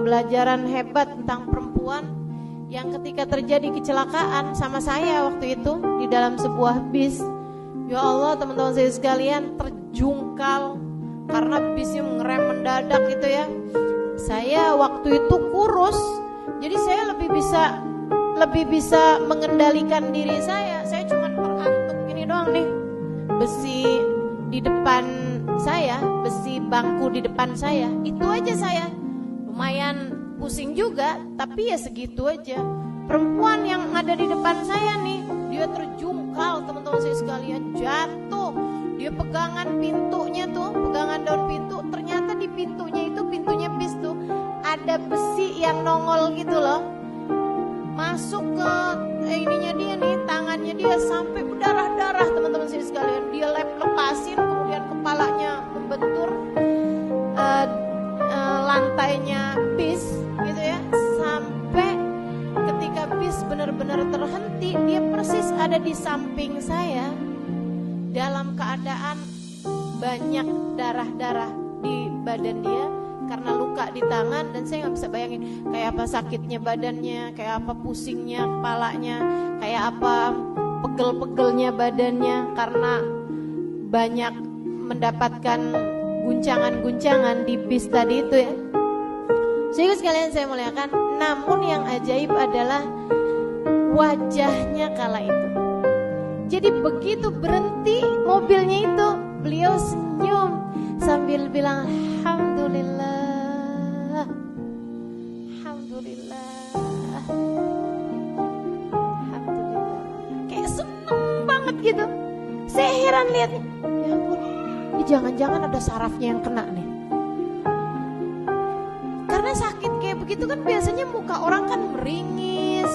pembelajaran hebat tentang perempuan yang ketika terjadi kecelakaan sama saya waktu itu di dalam sebuah bis. Ya Allah teman-teman saya sekalian, terjungkal karena bisnya ngerem mendadak gitu ya. Saya waktu itu kurus, jadi saya lebih bisa mengendalikan diri saya. Saya cuma berantuk gini doang nih. Besi di depan saya, besi bangku di depan saya, itu aja saya. Lumayan pusing juga, tapi ya segitu aja. Perempuan yang ada di depan saya nih, dia terjungkal teman-teman saya sekalian, jatuh. Dia pegangan pintunya tuh, pegangan daun pintu. Ternyata di pintunya itu, pintunya bis tuh, ada besi yang nongol gitu loh. Masuk ke ininya dia nih, tangannya dia sampai berdarah-darah teman-teman saya sekalian. Dia lepasin, kemudian kepalanya membentur lantainya bis gitu ya. Sampai ketika bis benar-benar terhenti, dia persis ada di samping saya dalam keadaan banyak darah-darah di badan dia karena luka di tangan. Dan saya gak bisa bayangin kayak apa sakitnya badannya, kayak apa pusingnya kepalanya, kayak apa pegel-pegelnya badannya karena banyak mendapatkan guncangan-guncangan di bis tadi itu ya. Sehingga sekalian saya muliakan, namun yang ajaib adalah wajahnya kala itu. Jadi begitu berhenti mobilnya itu, beliau senyum sambil bilang alhamdulillah, alhamdulillah, alhamdulillah. Kayak seneng banget gitu. Saya heran lihatnya, ya ampun, ini jangan-jangan ada sarafnya yang kena nih. Karena sakit kayak begitu kan biasanya muka orang kan meringis,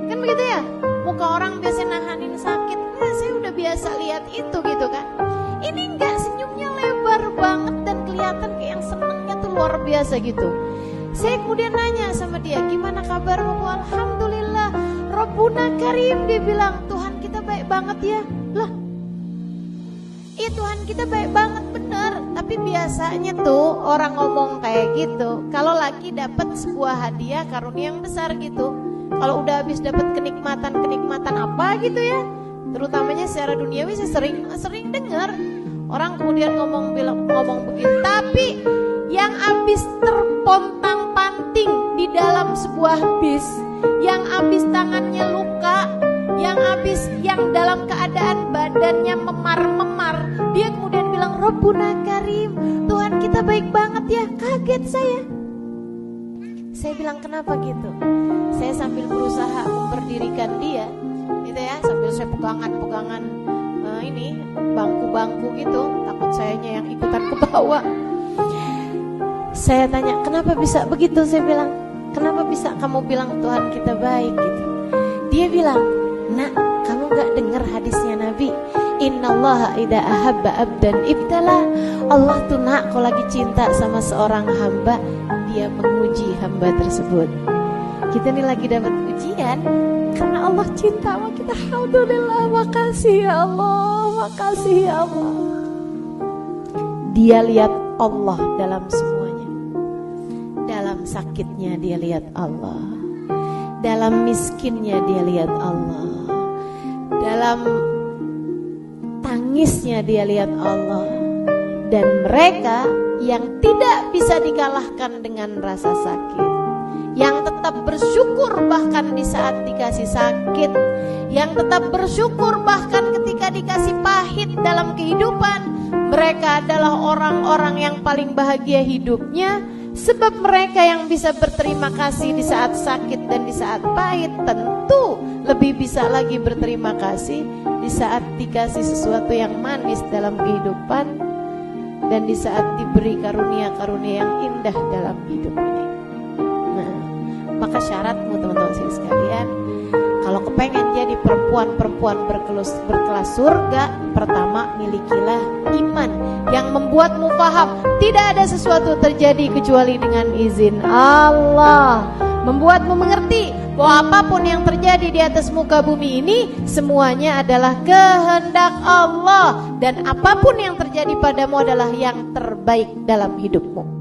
kan begitu ya? Muka orang biasanya nahanin sakit. Nah, saya udah biasa lihat itu gitu kan. Ini enggak, senyumnya lebar banget dan kelihatan kayak yang senengnya tuh luar biasa gitu. Saya kemudian nanya sama dia, gimana kabarmu? Alhamdulillah, Rabbuna Karim. Dia bilang, Tuhan kita baik banget ya. Lah, iya Tuhan kita baik banget bener. Tapi biasanya tuh orang ngomong kayak gitu kalau lagi dapat sebuah hadiah karunia yang besar gitu. Kalau udah habis dapat kenikmatan apa gitu ya, terutamanya secara duniawi, saya sering dengar orang kemudian ngomong begitu. Tapi yang habis terpontang-panting di dalam sebuah bis, yang habis tangannya luka, yang dalam keadaan badannya memar-memar, dia kemudian bilang Rabbuna Karim, Tuhan kita baik banget ya. Kaget saya. Saya bilang kenapa gitu? Saya sambil berusaha memperdirikan dia gitu ya, sambil saya pegangan ini bangku-bangku gitu, takut sayanya yang ikutan ke bawah. Saya tanya, kenapa bisa begitu? Saya bilang, kenapa bisa kamu bilang Tuhan kita baik gitu? Dia bilang, nak, kamu gak dengar hadisnya Nabi? Innallaha idza ahabba abdan ibtala. Allah tuh nak, kalau lagi cinta sama seorang hamba, dia menguji hamba tersebut. Kita nih lagi dapat ujian karena Allah cinta sama kita. Alhamdulillah, makasih ya Allah, makasih ya Allah. Dia lihat Allah dalam semuanya. Dalam sakitnya dia lihat Allah, dalam miskinnya dia lihat Allah, dalam tangisnya dia lihat Allah. Dan mereka yang tidak bisa dikalahkan dengan rasa sakit, yang tetap bersyukur bahkan di saat dikasih sakit, yang tetap bersyukur bahkan ketika dikasih pahit dalam kehidupan, mereka adalah orang-orang yang paling bahagia hidupnya. Sebab mereka yang bisa berterima kasih di saat sakit dan di saat pahit, tentu lebih bisa lagi berterima kasih di saat dikasih sesuatu yang manis dalam kehidupan dan di saat diberi karunia-karunia yang indah dalam hidup ini. Nah, maka syaratmu teman-teman sekalian, kalau kepengen jadi perempuan-perempuan berkelas surga, pertama milikilah iman yang membuatmu paham tidak ada sesuatu terjadi kecuali dengan izin Allah. Membuatmu mengerti bahwa apapun yang terjadi di atas muka bumi ini semuanya adalah kehendak Allah, dan apapun yang terjadi padamu adalah yang terbaik dalam hidupmu.